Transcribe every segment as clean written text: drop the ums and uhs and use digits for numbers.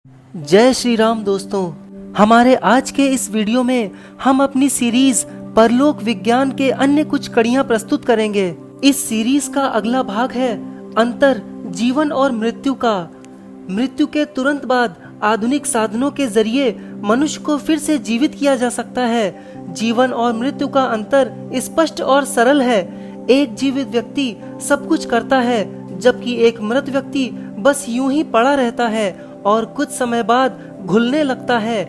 जय श्री राम दोस्तों। हमारे आज के इस वीडियो में हम अपनी सीरीज परलोक विज्ञान के अन्य कुछ कड़ियां प्रस्तुत करेंगे। इस सीरीज का अगला भाग है अंतर जीवन और मृत्यु का। मृत्यु के तुरंत बाद आधुनिक साधनों के जरिए मनुष्य को फिर से जीवित किया जा सकता है। जीवन और मृत्यु का अंतर स्पष्ट और सरल है। एक जीवित व्यक्ति सब कुछ करता है, जबकि एक मृत व्यक्ति बस यूं ही पड़ा रहता है और कुछ समय बाद घुलने लगता है।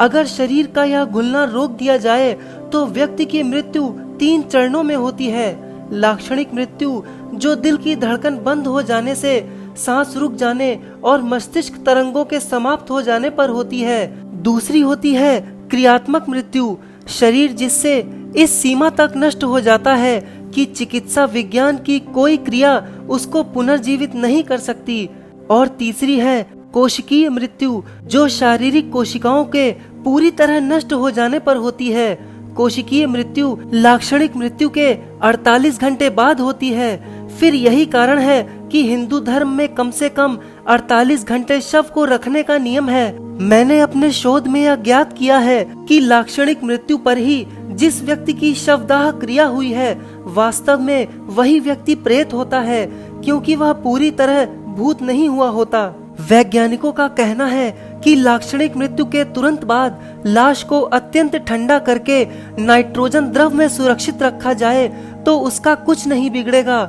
अगर शरीर का यह घुलना रोक दिया जाए तो व्यक्ति की मृत्यु 3 चरणों में होती है। लाक्षणिक मृत्यु, जो दिल की धड़कन बंद हो जाने से, सांस रुक जाने और मस्तिष्क तरंगों के समाप्त हो जाने पर होती है। दूसरी होती है क्रियात्मक मृत्यु, शरीर जिससे इस सीमा तक नष्ट हो जाता है कि चिकित्सा विज्ञान की कोई क्रिया उसको पुनर्जीवित नहीं कर सकती। और तीसरी है कोशिकीय मृत्यु, जो शारीरिक कोशिकाओं के पूरी तरह नष्ट हो जाने पर होती है। कोशिकीय मृत्यु लाक्षणिक मृत्यु के 48 घंटे बाद होती है। फिर यही कारण है कि हिंदू धर्म में कम से कम 48 घंटे शव को रखने का नियम है। मैंने अपने शोध में यह ज्ञात किया है कि लाक्षणिक मृत्यु पर ही जिस व्यक्ति की शवदाह क्रिया हुई है, वास्तव में वही व्यक्ति प्रेत होता है, क्योंकि वह पूरी तरह भूत नहीं हुआ होता। वैज्ञानिकों का कहना है कि लाक्षणिक मृत्यु के तुरंत बाद लाश को अत्यंत ठंडा करके नाइट्रोजन द्रव में सुरक्षित रखा जाए तो उसका कुछ नहीं बिगड़ेगा।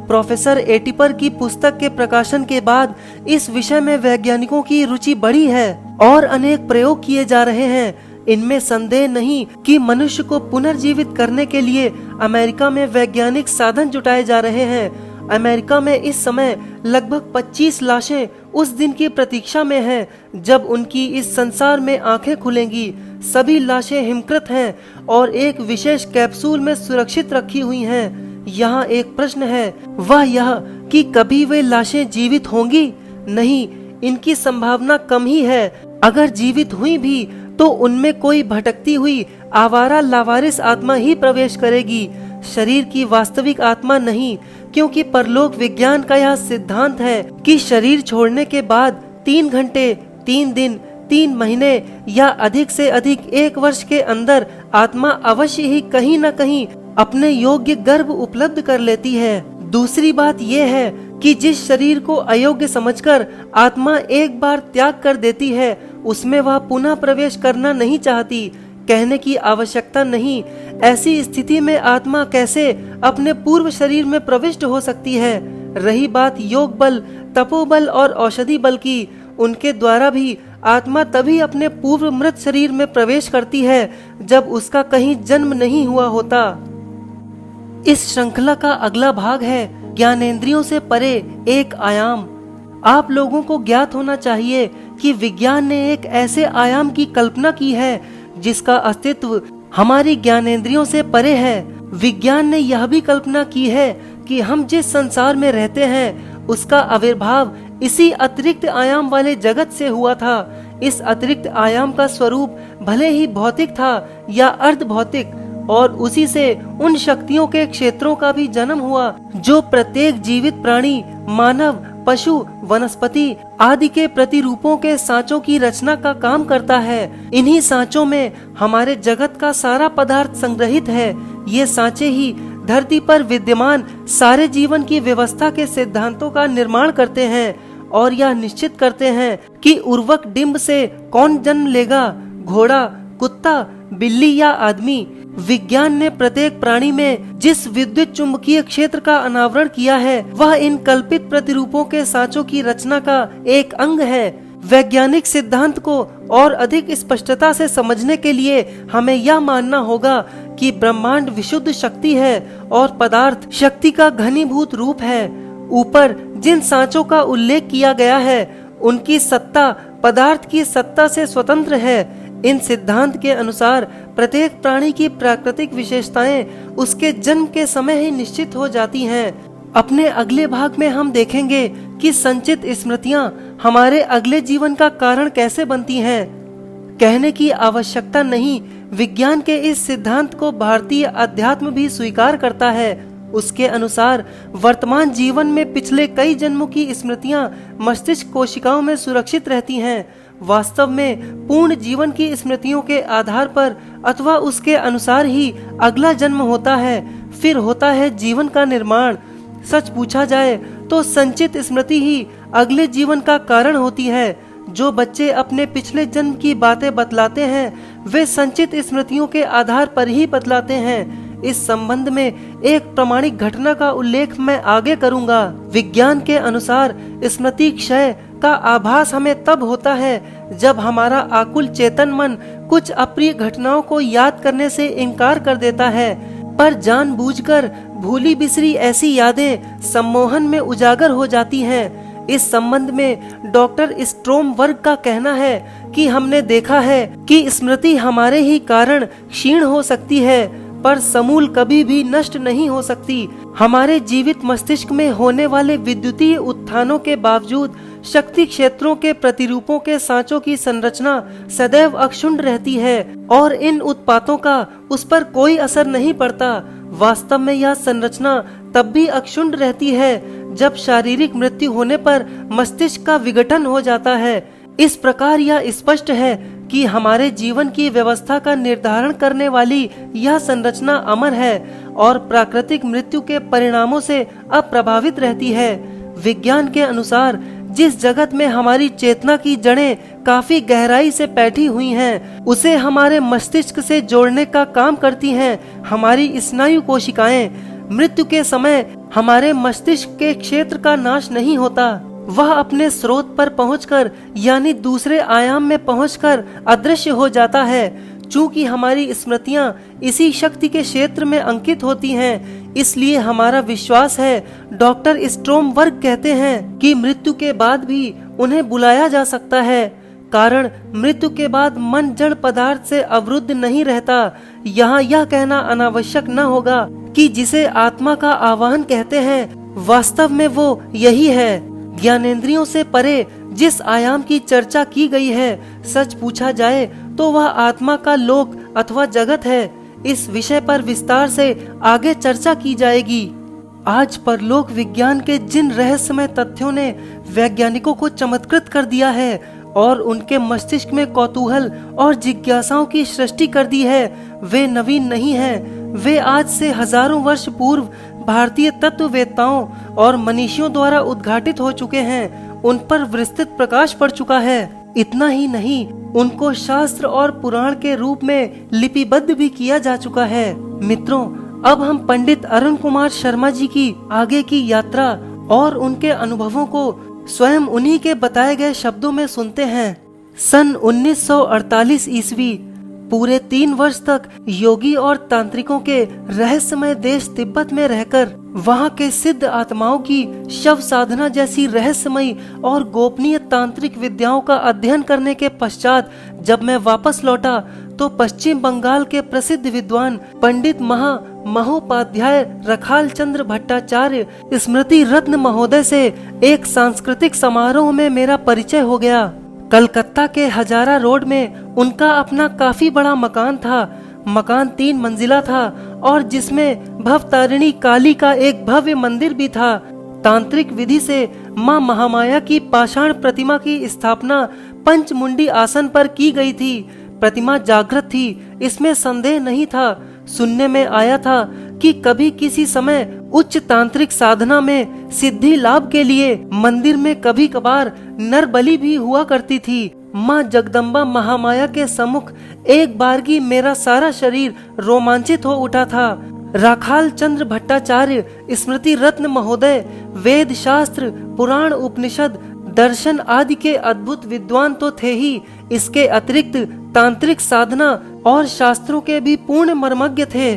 प्रोफेसर एटिपर की पुस्तक के प्रकाशन के बाद इस विषय में वैज्ञानिकों की रुचि बढ़ी है और अनेक प्रयोग किए जा रहे हैं। इनमें संदेह नहीं कि मनुष्य को पुनर्जीवित करने के लिए अमेरिका में वैज्ञानिक साधन जुटाए जा रहे हैं। अमेरिका में इस समय लगभग 25 लाशें उस दिन की प्रतीक्षा में हैं जब उनकी इस संसार में आंखें खुलेंगी। सभी लाशें हिमकृत हैं और एक विशेष कैप्सूल में सुरक्षित रखी हुई हैं। यहाँ एक प्रश्न है, वह यह कि कभी वे लाशें जीवित होंगी? नहीं, इनकी संभावना कम ही है। अगर जीवित हुई भी तो उनमें कोई भटकती हुई आवारा लावारिस आत्मा ही प्रवेश करेगी, शरीर की वास्तविक आत्मा नहीं, क्योंकि परलोक विज्ञान का यह सिद्धांत है कि शरीर छोड़ने के बाद 3 घंटे, 3 दिन, 3 महीने या अधिक से अधिक 1 वर्ष के अंदर आत्मा अवश्य ही कहीं न कहीं अपने योग्य गर्भ उपलब्ध कर लेती है। दूसरी बात यह है कि जिस शरीर को अयोग्य समझकर आत्मा एक बार त्याग कर देती है, उसमें वह पुनः प्रवेश करना नहीं चाहती। कहने की आवश्यकता नहीं। ऐसी स्थिति में आत्मा कैसे अपने पूर्व शरीर में प्रविष्ट हो सकती है? रही बात योग बल, तपोबल और औषधि बल की, उनके द्वारा भी आत्मा तभी अपने पूर्व मृत शरीर में प्रवेश करती है जब उसका कहीं जन्म नहीं हुआ होता। इस श्रृंखला का अगला भाग है ज्ञानेंद्रियों से परे एक आयाम। आप लोगों को ज्ञात होना चाहिए कि विज्ञान ने एक ऐसे आयाम की कल्पना की है जिसका अस्तित्व हमारी ज्ञानेंद्रियों से परे है। विज्ञान ने यह भी कल्पना की है कि हम जिस संसार में रहते हैं उसका आविर्भाव इसी अतिरिक्त आयाम वाले जगत से हुआ था। इस अतिरिक्त आयाम का स्वरूप भले ही भौतिक था या अर्ध भौतिक, और उसी से उन शक्तियों के क्षेत्रों का भी जन्म हुआ जो प्रत्येक जीवित प्राणी, मानव, पशु, वनस्पति आदि के प्रतिरूपों के सांचों की रचना का काम करता है। इन्हीं सांचों में हमारे जगत का सारा पदार्थ संग्रहित है। ये सांचे ही धरती पर विद्यमान सारे जीवन की व्यवस्था के सिद्धांतों का निर्माण करते हैं और यह निश्चित करते हैं कि उर्वरक डिंब से कौन जन्म लेगा, घोड़ा, कुत्ता, बिल्ली या आदमी। विज्ञान ने प्रत्येक प्राणी में जिस विद्युत चुंबकीय क्षेत्र का अनावरण किया है, वह इन कल्पित प्रतिरूपों के सांचों की रचना का एक अंग है। वैज्ञानिक सिद्धांत को और अधिक स्पष्टता से समझने के लिए हमें यह मानना होगा कि ब्रह्मांड विशुद्ध शक्ति है और पदार्थ शक्ति का घनीभूत रूप है। ऊपर जिन सांचों का उल्लेख किया गया है, उनकी सत्ता पदार्थ की सत्ता से स्वतंत्र है। इन सिद्धांत के अनुसार प्रत्येक प्राणी की प्राकृतिक विशेषताएं उसके जन्म के समय ही निश्चित हो जाती हैं। अपने अगले भाग में हम देखेंगे कि संचित स्मृतियां हमारे अगले जीवन का कारण कैसे बनती हैं। कहने की आवश्यकता नहीं, विज्ञान के इस सिद्धांत को भारतीय अध्यात्म भी स्वीकार करता है। उसके अनुसार वर्तमान जीवन में पिछले कई जन्मों की स्मृतियां मस्तिष्क कोशिकाओं में सुरक्षित रहती हैं। वास्तव में पूर्ण जीवन की स्मृतियों के आधार पर अथवा उसके अनुसार ही अगला जन्म होता है, फिर होता है जीवन का निर्माण। सच पूछा जाए तो संचित स्मृति ही अगले जीवन का कारण होती है। जो बच्चे अपने पिछले जन्म की बातें बतलाते हैं वे संचित स्मृतियों के आधार पर ही बतलाते हैं। इस संबंध में एक प्रामाणिक घटना का उल्लेख मैं आगे करूंगा। विज्ञान के अनुसार स्मृति क्षय का आभास हमें तब होता है जब हमारा आकुल चेतन मन कुछ अप्रिय घटनाओं को याद करने से इनकार कर देता है, पर जानबूझकर भूली बिसरी ऐसी यादें सम्मोहन में उजागर हो जाती हैं। इस संबंध में डॉक्टर स्ट्रोमबर्ग का कहना है कि हमने देखा है कि स्मृति हमारे ही कारण क्षीण हो सकती है, पर समूल कभी भी नष्ट नहीं हो सकती। हमारे जीवित मस्तिष्क में होने वाले विद्युतीय उत्थानों के बावजूद शक्ति क्षेत्रों के प्रतिरूपों के सांचों की संरचना सदैव अक्षुण्ण रहती है और इन उत्पातों का उस पर कोई असर नहीं पड़ता। वास्तव में यह संरचना तब भी अक्षुण्ण रहती है जब शारीरिक मृत्यु होने पर मस्तिष्क का विघटन हो जाता है। इस प्रकार यह स्पष्ट है कि हमारे जीवन की व्यवस्था का निर्धारण करने वाली यह संरचना अमर है और प्राकृतिक मृत्यु के परिणामों से अप्रभावित रहती है। विज्ञान के अनुसार जिस जगत में हमारी चेतना की जड़ें काफी गहराई से बैठी हुई हैं, उसे हमारे मस्तिष्क से जोड़ने का काम करती हैं हमारी स्नायु कोशिकाएं। मृत्यु के समय हमारे मस्तिष्क के क्षेत्र का नाश नहीं होता, वह अपने स्रोत पर पहुंचकर यानी दूसरे आयाम में पहुंचकर अदृश्य हो जाता है। चूंकि हमारी स्मृतियां इसी शक्ति के क्षेत्र में अंकित होती हैं, इसलिए हमारा विश्वास है, डॉक्टर स्ट्रोमबर्ग कहते हैं, कि मृत्यु के बाद भी उन्हें बुलाया जा सकता है। कारण मृत्यु के बाद मन जड़ पदार्थ से अवरुद्ध नहीं रहता। यहाँ यह कहना अनावश्यक न होगा कि जिसे आत्मा का आवाहन कहते हैं वास्तव में वो यही है। ज्ञानेंद्रियों से परे जिस आयाम की चर्चा की गई है, सच पूछा जाए तो वह आत्मा का लोक अथवा जगत है। इस विषय पर विस्तार से आगे चर्चा की जाएगी। आज परलोक विज्ञान के जिन रहस्यमय तथ्यों ने वैज्ञानिकों को चमत्कृत कर दिया है और उनके मस्तिष्क में कौतूहल और जिज्ञासाओं की सृष्टि कर दी है, वे नवीन नहीं हैं। वे आज से हजारों वर्ष पूर्व भारतीय तत्ववेत्ताओं और मनीषियों द्वारा उद्घाटित हो चुके हैं। उन पर विस्तृत प्रकाश पड़ चुका है। इतना ही नहीं, उनको शास्त्र और पुराण के रूप में लिपिबद्ध भी किया जा चुका है। मित्रों, अब हम पंडित अरुण कुमार शर्मा जी की आगे की यात्रा और उनके अनुभवों को स्वयं उन्हीं के बताए गए शब्दों में सुनते हैं। सन 1948 ईस्वी पूरे 3 वर्ष तक योगी और तांत्रिकों के रहस्यमय देश तिब्बत में रहकर वहां के सिद्ध आत्माओं की शव साधना जैसी रहस्यमयी और गोपनीय तांत्रिक विद्याओं का अध्ययन करने के पश्चात जब मैं वापस लौटा तो पश्चिम बंगाल के प्रसिद्ध विद्वान पंडित महोपाध्याय रखाल चंद्र भट्टाचार्य स्मृति रत्न महोदय से एक सांस्कृतिक समारोह में मेरा परिचय हो गया। कलकत्ता के हजारा रोड में उनका अपना काफी बड़ा मकान था। मकान 3 मंजिला था और जिसमें भवतारिणी काली का एक भव्य मंदिर भी था। तांत्रिक विधि से मां महामाया की पाषाण प्रतिमा की स्थापना पंचमुंडी आसन पर की गई थी। प्रतिमा जागृत थी, इसमें संदेह नहीं था। सुनने में आया था कि कभी किसी समय उच्च तांत्रिक साधना में सिद्धि लाभ के लिए मंदिर में कभी कभार नर बलि भी हुआ करती थी। माँ जगदम्बा महामाया के सम्मुख एक बारगी मेरा सारा शरीर रोमांचित हो उठा था। राखाल चंद्र भट्टाचार्य स्मृति रत्न महोदय वेद शास्त्र, पुराण, उपनिषद, दर्शन आदि के अद्भुत विद्वान तो थे ही, इसके अतिरिक्त तांत्रिक साधना और शास्त्रों के भी पूर्ण मर्मज्ञ थे।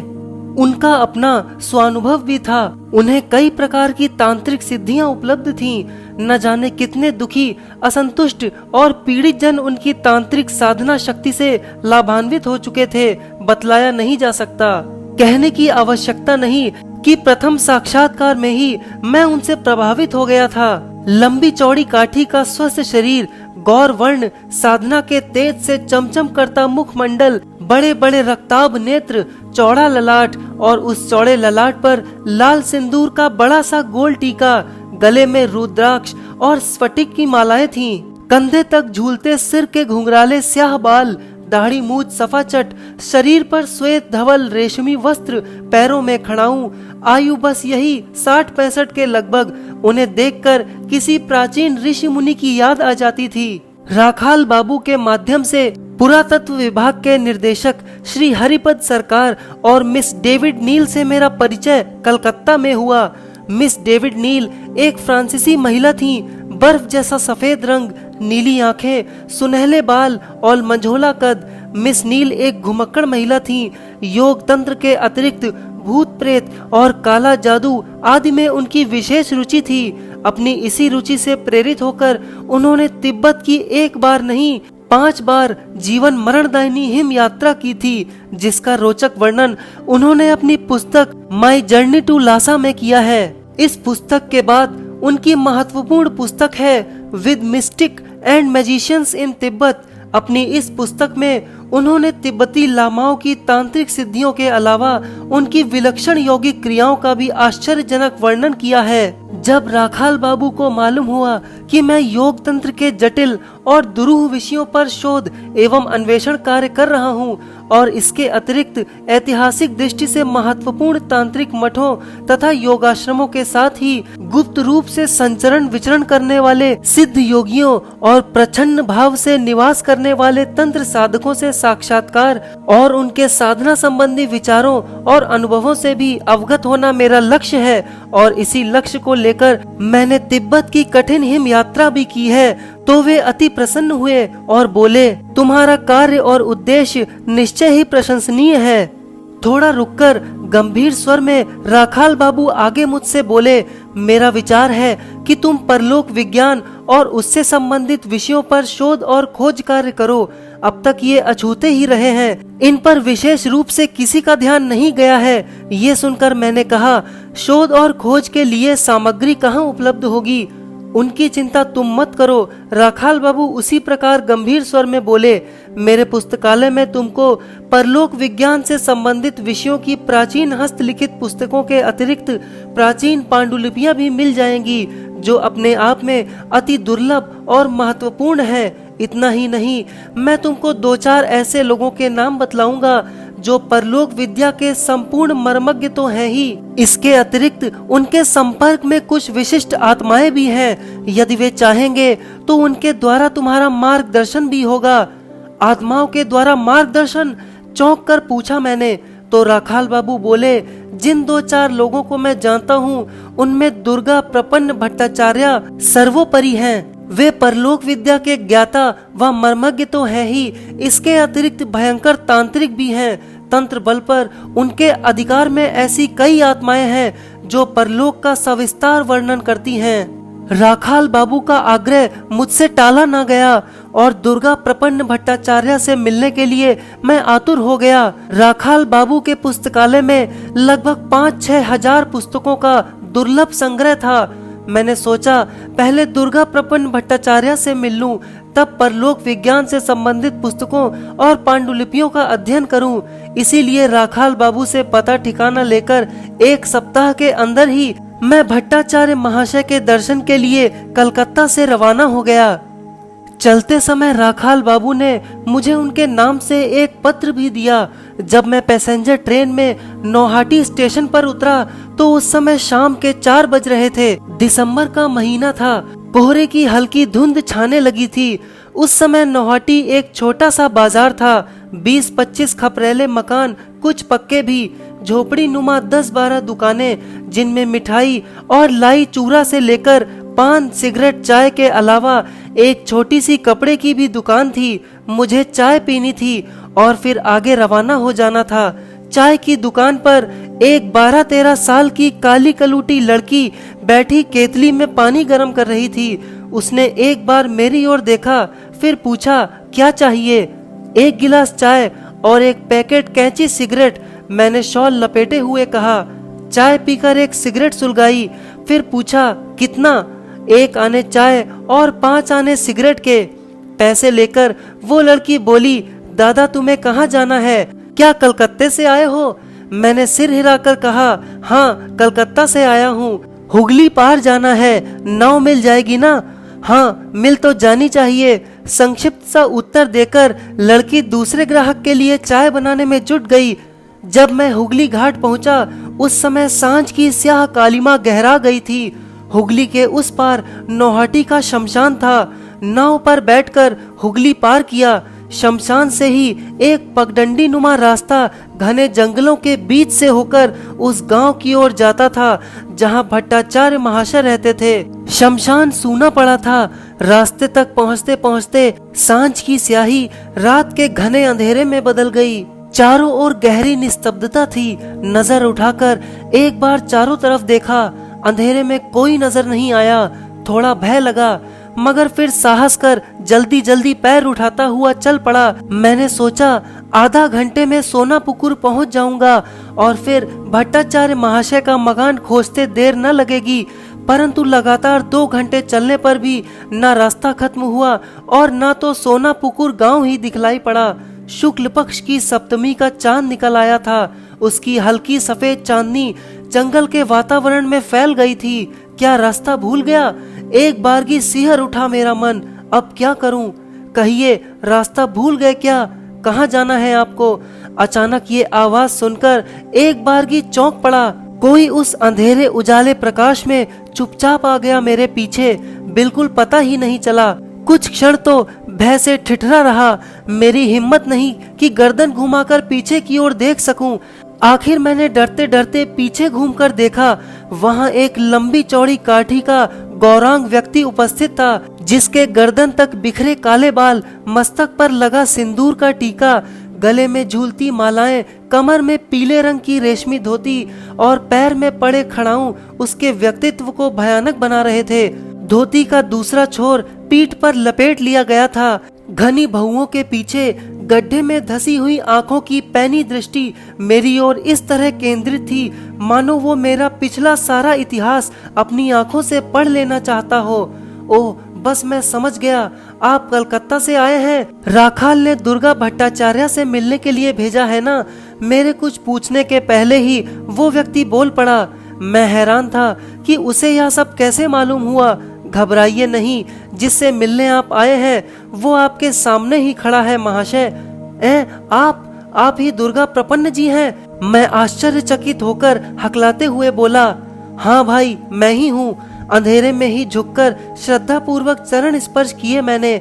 उनका अपना स्वानुभव भी था। उन्हें कई प्रकार की तांत्रिक सिद्धियां उपलब्ध थीं। न जाने कितने दुखी, असंतुष्ट और पीड़ित जन उनकी तांत्रिक साधना शक्ति से लाभान्वित हो चुके थे, बतलाया नहीं जा सकता। कहने की आवश्यकता नहीं कि प्रथम साक्षात्कार में ही मैं उनसे प्रभावित हो गया था। लंबी चौड़ी काठी का स्वस्थ शरीर, गौर वर्ण, साधना के तेज से चमचम करता मुखमंडल, बड़े बड़े रक्ताभ नेत्र, चौड़ा ललाट और उस चौड़े ललाट पर लाल सिंदूर का बड़ा सा गोल टीका, गले में रुद्राक्ष और स्फटिक की मालाएं थीं। कंधे तक झूलते सिर के घुंघराले स्याह बाल, दाढ़ी मूछ सफाचट, शरीर पर श्वेत धवल रेशमी वस्त्र, पैरों में खड़ाऊं, आयु बस यही 60-65 के लगभग। उन्हें देखकर किसी प्राचीन ऋषि मुनि की याद आ जाती थी। राखाल बाबू के माध्यम से पुरातत्व विभाग के निर्देशक श्री हरिपद सरकार और मिस डेविड नील से मेरा परिचय कलकत्ता में हुआ। मिस डेविड नील एक फ्रांसीसी महिला थीं। बर्फ जैसा सफेद रंग, नीली आंखें, सुनहले बाल और मंझोला कद। मिस नील एक घुमक्कड़ महिला थीं। योग तंत्र के अतिरिक्त भूत प्रेत और काला जादू आदि में उनकी विशेष रुचि थी। अपनी इसी रुचि से प्रेरित होकर उन्होंने तिब्बत की एक बार नहीं 5 बार जीवन मरणदायिनी हिम यात्रा की थी, जिसका रोचक वर्णन उन्होंने अपनी पुस्तक माई जर्नी टू लासा में किया है। इस पुस्तक के बाद उनकी महत्वपूर्ण पुस्तक है विद मिस्टिक एंड मैजिशियंस इन तिब्बत। अपनी इस पुस्तक में उन्होंने तिब्बती लामाओं की तांत्रिक सिद्धियों के अलावा उनकी विलक्षण यौगिक क्रियाओं का भी आश्चर्यजनक वर्णन किया है। जब राखाल बाबू को मालूम हुआ कि मैं योग तंत्र के जटिल और दुरूह विषयों पर शोध एवं अन्वेषण कार्य कर रहा हूँ और इसके अतिरिक्त ऐतिहासिक दृष्टि से महत्वपूर्ण तांत्रिक मठों तथा योगाश्रमों के साथ ही गुप्त रूप से संचरण विचरण करने वाले सिद्ध योगियों और प्रच्छन्न भाव से निवास करने वाले तंत्र साधकों से साक्षात्कार और उनके साधना संबंधी विचारों और अनुभवों से भी अवगत होना मेरा लक्ष्य है, और इसी लक्ष्य को लेकर मैंने तिब्बत की कठिन हिम यात्रा भी की है। तो वे अति प्रसन्न हुए और बोले, तुम्हारा कार्य और उद्देश्य निश्चय ही प्रशंसनीय है। थोड़ा रुककर गंभीर स्वर में राखाल बाबू आगे मुझसे बोले, मेरा विचार है कि तुम परलोक विज्ञान और उससे संबंधित विषयों पर शोध और खोज कार्य करो। अब तक ये अछूते ही रहे हैं, इन पर विशेष रूप से किसी का ध्यान नहीं गया है। ये सुनकर मैंने कहा, शोध और खोज के लिए सामग्री कहाँ उपलब्ध होगी? उनकी चिंता तुम मत करो। राखाल बाबू उसी प्रकार गंभीर स्वर में बोले, मेरे पुस्तकालय में तुमको परलोक विज्ञान से संबंधित विषयों की प्राचीन हस्तलिखित पुस्तकों के अतिरिक्त प्राचीन पांडुलिपियां भी मिल जाएंगी, जो अपने आप में अति दुर्लभ और महत्वपूर्ण है। इतना ही नहीं, मैं तुमको 2-4 ऐसे लोगों के नाम बतलाऊंगा जो परलोक विद्या के संपूर्ण मर्मज्ञ तो हैं ही, इसके अतिरिक्त उनके संपर्क में कुछ विशिष्ट आत्माएं भी हैं। यदि वे चाहेंगे तो उनके द्वारा तुम्हारा मार्गदर्शन भी होगा। आत्माओं के द्वारा मार्गदर्शन? चौंक कर पूछा मैंने। तो राखाल बाबू बोले, जिन 2-4 लोगों को मैं जानता हूँ उनमें दुर्गा प्रपन्न भट्टाचार्य सर्वोपरि हैं। वे परलोक विद्या के ज्ञाता व मर्मज्ञ तो है ही, इसके अतिरिक्त भयंकर तांत्रिक भी हैं। तंत्र बल पर उनके अधिकार में ऐसी कई आत्माएं हैं जो परलोक का सविस्तार वर्णन करती हैं। राखाल बाबू का आग्रह मुझसे टाला ना गया और दुर्गा प्रपन्न भट्टाचार्य से मिलने के लिए मैं आतुर हो गया। राखाल बाबू के पुस्तकालय में लगभग 5-6 हजार पुस्तकों का दुर्लभ संग्रह था। मैंने सोचा पहले दुर्गा प्रपन्न भट्टाचार्य से मिल लूं, तब परलोक विज्ञान से संबंधित पुस्तकों और पांडुलिपियों का अध्ययन करूं। इसीलिए राखाल बाबू से पता ठिकाना लेकर 1 सप्ताह के अंदर ही मैं भट्टाचार्य महाशय के दर्शन के लिए कलकत्ता से रवाना हो गया। चलते समय राखाल बाबू ने मुझे उनके नाम से एक पत्र भी दिया। जब मैं पैसेंजर ट्रेन में नौहाटी स्टेशन पर उतरा तो उस समय शाम के 4 बज रहे थे। दिसंबर का महीना था। कोहरे की हल्की धुंध छाने लगी थी। उस समय नौहाटी एक छोटा सा बाजार था। 20-25 खपरेले मकान, कुछ पक्के भी, झोपड़ी नुमा 10-12 दुकानें, जिनमें मिठाई और लाई चूरा से लेकर पान, सिगरेट, चाय के अलावा एक छोटी सी कपड़े की भी दुकान थी। मुझे चाय पीनी थी और फिर आगे रवाना हो जाना था। चाय की दुकान पर एक 12-13 साल की काली कलूटी लड़की बैठी केतली में पानी गर्म कर रही थी। उसने एक बार मेरी ओर देखा, फिर पूछा, क्या चाहिए? 1 गिलास चाय और 1 पैकेट कैंची सिगरेट। मैंने शॉल लपेटे हुए कहा। चाय पीकर 1 सिगरेट सुलगाई, फिर पूछा, कितना? 1 आने चाय और 5 आने सिगरेट के। पैसे लेकर वो लड़की बोली, दादा तुम्हें कहाँ जाना है? क्या कलकत्ते से आए हो? मैंने सिर हिलाकर कहा, हाँ कलकत्ता से आया हूँ। हुगली पार जाना है, नाव मिल जाएगी ना? हाँ, मिल तो जानी चाहिए। संक्षिप्त सा उत्तर देकर लड़की दूसरे ग्राहक के लिए चाय बनाने में जुट गई। जब मैं हुगली घाट पहुंचा, उस समय सांझ की स्याह कालिमा गहरा गई थी। हुगली के उस पार नौहाटी का शमशान था। नाव पर बैठकर हुगली पार किया। शमशान से ही एक पगडंडी नुमा रास्ता घने जंगलों के बीच से होकर उस गांव की ओर जाता था जहां भट्टाचार्य महाशय रहते थे। शमशान सूना पड़ा था। रास्ते तक पहुंचते पहुंचते सांझ की स्याही रात के घने अंधेरे में बदल गई। चारों ओर गहरी निस्तब्धता थी। नजर उठाकर एक बार चारों तरफ देखा। अंधेरे में कोई नजर नहीं आया। थोड़ा भय लगा, मगर फिर साहस कर जल्दी जल्दी पैर उठाता हुआ चल पड़ा। मैंने सोचा आधा घंटे में सोनापुकुर पहुंच जाऊंगा और फिर भट्टाचार्य महाशय का मकान खोजते देर न लगेगी। परंतु लगातार 2 घंटे चलने पर भी न रास्ता खत्म हुआ और न तो सोनापुकुर गांव ही दिखलाई पड़ा। शुक्ल पक्ष की सप्तमी का चांद निकल आया था। उसकी हल्की सफेद चांदनी जंगल के वातावरण में फैल गई थी। क्या रास्ता भूल गया? एक बारगी सिहर उठा मेरा मन। अब क्या करूं? कहिए, रास्ता भूल गए क्या? कहाँ जाना है आपको? अचानक ये आवाज सुनकर एक बारगी चौंक पड़ा। कोई उस अंधेरे उजाले प्रकाश में चुपचाप आ गया मेरे पीछे। बिल्कुल पता ही नहीं चला। कुछ क्षण तो भय से ठिठुरा रहा। मेरी हिम्मत नहीं कि गर्दन घुमाकर पीछे की ओर देख सकूं। आखिर मैंने डरते डरते पीछे घूमकर देखा। वहां एक लंबी चौड़ी काठी का गौरांग व्यक्ति उपस्थित था, जिसके गर्दन तक बिखरे काले बाल, मस्तक पर लगा सिंदूर का टीका, गले में झूलती मालाएं, कमर में पीले रंग की रेशमी धोती और पैर में पड़े खड़ाऊं उसके व्यक्तित्व को भयानक बना रहे थे। धोती का दूसरा छोर पीठ पर लपेट लिया गया था। घनी भौहों के पीछे गड्ढे में धसी हुई आंखों की पैनी दृष्टि मेरी ओर इस तरह केंद्रित थी मानो वो मेरा पिछला सारा इतिहास अपनी आंखों से पढ़ लेना चाहता हो। ओह, बस मैं समझ गया, आप कलकत्ता से आए हैं। राखाल ने दुर्गा भट्टाचार्य से मिलने के लिए भेजा है ना? मेरे कुछ पूछने के पहले ही वो व्यक्ति बोल पड़ा। मैं हैरान था कि उसे यह सब कैसे मालूम हुआ। घबराइए नहीं, जिससे मिलने आप आए हैं वो आपके सामने ही खड़ा है महाशय। आप ही दुर्गा प्रपन्न जी हैं? मैं आश्चर्यचकित होकर हकलाते हुए बोला, हाँ भाई, मैं ही हूँ। अंधेरे में ही झुककर श्रद्धा पूर्वक चरण स्पर्श किए मैंने।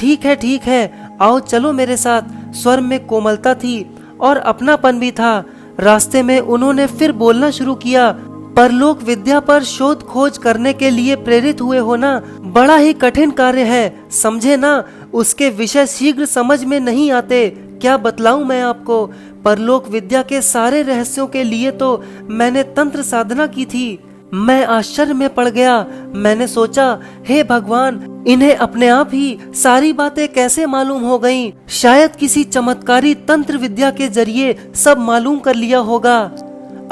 ठीक है, आओ चलो मेरे साथ। स्वर में कोमलता थी और अपनापन भी था। रास्ते में उन्होंने फिर बोलना शुरू किया, परलोक विद्या पर शोध खोज करने के लिए प्रेरित हुए होना बड़ा ही कठिन कार्य है, समझे ना? उसके विषय शीघ्र समझ में नहीं आते। क्या बतलाऊं मैं आपको? परलोक विद्या के सारे रहस्यों के लिए तो मैंने तंत्र साधना की थी। मैं आश्चर्य में पड़ गया। मैंने सोचा, हे भगवान, इन्हें अपने आप ही सारी बातें कैसे मालूम हो गईं? शायद किसी चमत्कारी तंत्र विद्या के जरिए सब मालूम कर लिया होगा।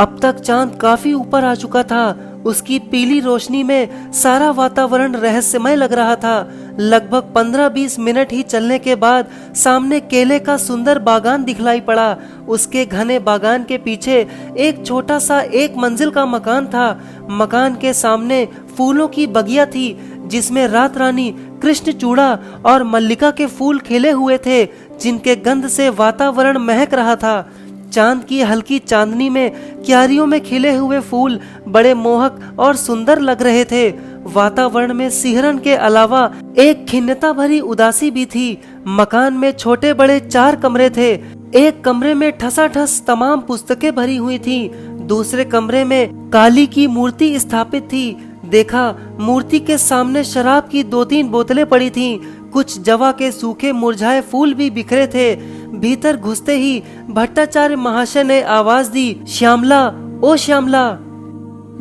अब तक चांद काफी ऊपर आ चुका था। उसकी पीली रोशनी में सारा वातावरण रहस्यमय लग रहा था। लगभग 15-20 मिनट ही चलने के बाद सामने केले का सुंदर बागान दिखलाई पड़ा। उसके घने बागान के पीछे एक छोटा सा 1 मंजिल का मकान था। मकान के सामने फूलों की बगिया थी, जिसमें रात रानी, कृष्ण चूड़ा और मल्लिका के फूल खिले हुए थे, जिनके गंध से वातावरण महक रहा था। चांद की हल्की चांदनी में क्यारियों में खिले हुए फूल बड़े मोहक और सुंदर लग रहे थे। वातावरण में सिहरन के अलावा एक खिन्नता भरी उदासी भी थी। मकान में छोटे बड़े 4 कमरे थे। एक कमरे में ठसाठस तमाम पुस्तकें भरी हुई थी। दूसरे कमरे में काली की मूर्ति स्थापित थी। देखा, मूर्ति के सामने शराब की 2-3 बोतलें पड़ी थीं। कुछ जवा के सूखे मुरझाए फूल भी बिखरे थे। भीतर घुसते ही भट्टाचार्य महाशय ने आवाज दी, श्यामला, ओ श्यामला।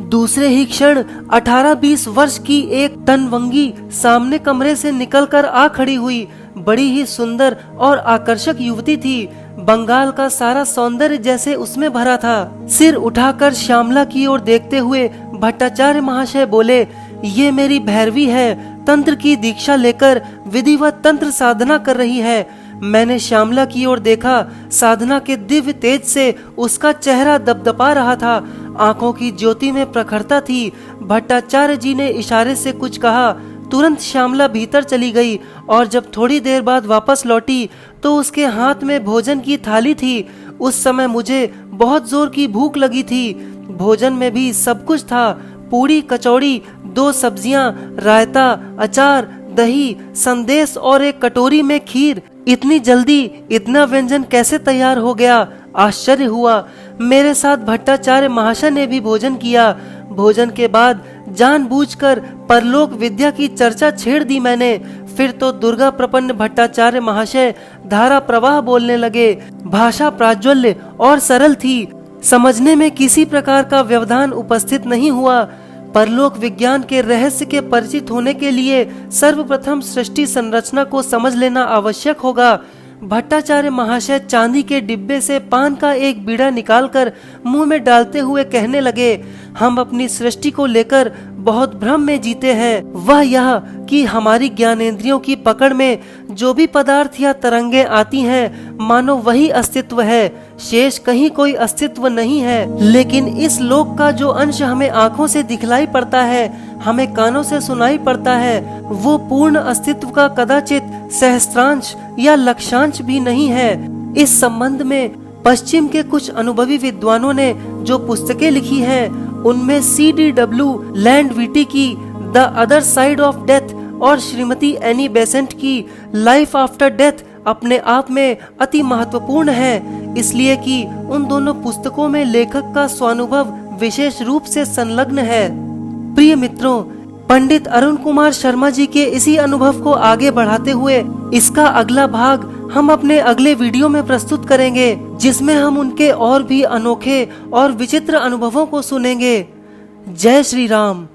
दूसरे ही क्षण 18-20 वर्ष की एक तनवंगी सामने कमरे से निकलकर आ खड़ी हुई। बड़ी ही सुंदर और आकर्षक युवती थी। बंगाल का सारा सौंदर्य जैसे उसमें भरा था। सिर उठाकर श्यामला की ओर देखते हुए भट्टाचार्य महाशय बोले, ये मेरी भैरवी है। तंत्र की दीक्षा लेकर विधिवत तंत्र साधना कर रही है। मैंने श्यामला की ओर देखा। साधना के दिव्य तेज से उसका चेहरा दबदबा रहा था। आंखों की ज्योति में प्रखरता थी। भट्टाचार्य जी ने इशारे से कुछ कहा तुरंत श्यामला भीतर चली गई और जब थोड़ी देर बाद वापस लौटी तो उसके हाथ में भोजन की थाली थी। उस समय मुझे बहुत जोर की भूख लगी थी। भोजन में भी सब कुछ था, पूरी, कचौड़ी, 2 सब्जियां, रायता, अचार, दही, संदेश और एक कटोरी में खीर। इतनी जल्दी इतना व्यंजन कैसे तैयार हो गया? आश्चर्य हुआ। मेरे साथ भट्टाचार्य महाशय ने भी भोजन किया। भोजन के बाद जानबूझकर परलोक विद्या की चर्चा छेड़ दी मैंने। फिर तो दुर्गा प्रपन्न भट्टाचार्य महाशय धारा प्रवाह बोलने लगे। भाषा प्राज्वल्य और सरल थी, समझने में किसी प्रकार का व्यवधान उपस्थित नहीं हुआ। परलोक विज्ञान के रहस्य के परिचित होने के लिए सर्वप्रथम सृष्टि संरचना को समझ लेना आवश्यक होगा। भट्टाचार्य महाशय चांदी के डिब्बे से पान का एक बीड़ा निकालकर मुंह में डालते हुए कहने लगे, हम अपनी सृष्टि को लेकर बहुत भ्रम में जीते हैं। वह यह कि हमारी ज्ञानेंद्रियों की पकड़ में जो भी पदार्थ या तरंगे आती हैं, मानो वही अस्तित्व है, शेष कहीं कोई अस्तित्व नहीं है। लेकिन इस लोक का जो अंश हमें आंखों से दिखलाई पड़ता है, हमें कानों से सुनाई पड़ता है, वो पूर्ण अस्तित्व का कदाचित सहस्त्रांश या लक्षांश भी नहीं है। इस संबंध में पश्चिम के कुछ अनुभवी विद्वानों ने जो पुस्तकें लिखी हैं, उनमें CDW लैंडविटी की the other side of death और श्रीमती एनी बेसेंट की लाइफ आफ्टर डेथ अपने आप में अति महत्वपूर्ण है, इसलिए कि उन दोनों पुस्तकों में लेखक का स्वानुभव विशेष रूप से संलग्न है। प्रिय मित्रों, पंडित अरुण कुमार शर्मा जी के इसी अनुभव को आगे बढ़ाते हुए इसका अगला भाग हम अपने अगले वीडियो में प्रस्तुत करेंगे, जिसमें हम उनके और भी अनोखे और विचित्र अनुभवों को सुनेंगे। जय श्री राम।